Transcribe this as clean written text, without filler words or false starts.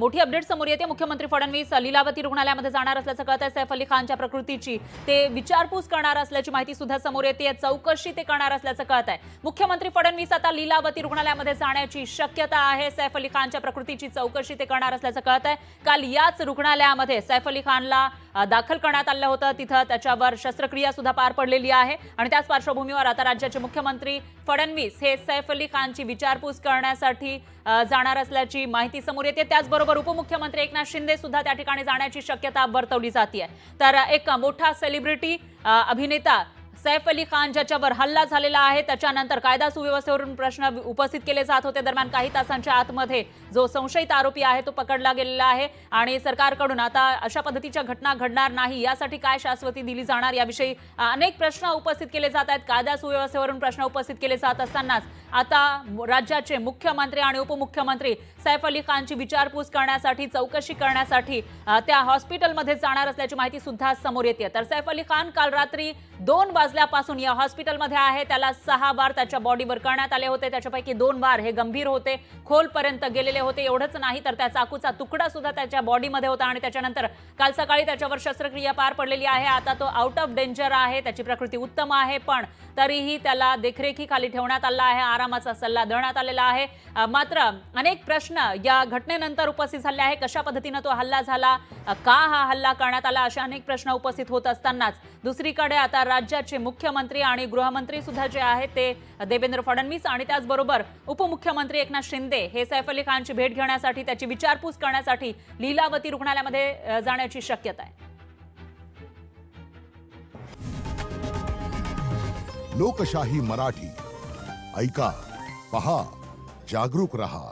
मोठी अपडेट समोर येते। मुख्यमंत्री फडणवीस लीलावती रुग्णालयामध्ये जाणार असल्याचं कळत आहे। सैफ अली खानच्या प्रकृतीची ते विचारपूस करणार असल्याची माहिती सुद्धा समोर येते। चौकशी ते करणार असल्याचं कळत आहे। मुख्यमंत्री फडणवीस आता लीलावती रुग्णालयामध्ये जाण्याची शक्यता आहे। सैफ अली खानच्या प्रकृतीची चौकशी ते करणार असल्याचं कळत आहे। काल याच रुग्णालयामध्ये सैफ अली खानला दाखल करण्यात आलं होतं। तिथं त्याच्यावर शस्त्रक्रिया सुद्धा पार पडलेली आहे आणि त्याच पार्श्वभूमीवर आता राज्याचे मुख्यमंत्री फडणवीस हे सैफ अली खानची विचारपूस करण्यासाठी जाणार असल्याची माहिती समोर येते। त्याचबरोबर उपमुख्यमंत्री एकनाथ शिंदे सुद्धा त्या ठिकाणी जाण्याची शक्यता वर्तवली जाते। तर एक मोठा सेलिब्रिटी अभिनेता सैफ अली खान ज्याच्यावर हल्ला झालेला आहे त्याच्यानंतर कायदा सुव्यवस्थेवरून प्रश्न उपस्थित केले जात होते। दरम्यान काही तासांच्या आतमध्ये जो संशयित आरोपी आहे तो पकडला गेलेला आहे आणि सरकारकडून आता अशा पद्धतीच्या घटना घडणार नाही यासाठी काय शाश्वती दिली जाणार याविषयी अनेक प्रश्न उपस्थित केले जात आहेत। कायदा सुव्यवस्थेवरून प्रश्न उपस्थित केले जात असतानाच आता राज्याचे मुख्यमंत्री आणि उपमुख्यमंत्री सैफ अली खानची विचारपूस करण्यासाठी चौकशी करण्यासाठी त्या हॉस्पिटलमध्ये जाणार असल्याची माहिती सुद्धा समोर येते। तर सैफ अली खान काल रात्री 2 वाजल्यापासून या हॉस्पिटलमध्ये आहे। त्याला 6 वार त्याच्या बॉडीवर करण्यात आले होते। त्याच्यापैकी 2 वार हे गंभीर होते, खोलपर्यंत गेलेले होते। एवढंच नाही तर त्या चाकूचा तुकडा सुद्धा त्याच्या बॉडीमध्ये होता आणि त्याच्यानंतर काल सकाळी त्याच्यावर शस्त्रक्रिया पार पडलेली आहे। आता तो आउट ऑफ डेंजर आहे, त्याची प्रकृती उत्तम आहे, पण तरीही त्याला देखरेखीखाली ठेवण्यात आला आहे। आरामाचा सल्ला देण्यात आलेला आहे। मात्र अनेक प्रश्न या घटनेनंतर उपस्थित झाले आहे। कशा पद्धतीने तो हल्ला झाला, का हा हल्ला करण्यात आला, अशा अनेक प्रश्न उपस्थित होत असतानाच दुसरीकडे आता राज्याचे मुख्यमंत्री आणि गृहमंत्री सुद्धा जे आहेत ते देवेंद्र फडणवीस आणि त्याचबरोबर उपमुख्यमंत्री एकनाथ शिंदे हे सैफ अली खानची भेट घेण्यासाठी त्याची विचारपूस करण्यासाठी लीलावती रुग्णालयामध्ये जाण्याची शक्यता आहे। लोकशाही मराठी ऐका, पहा, जागरूक रहा।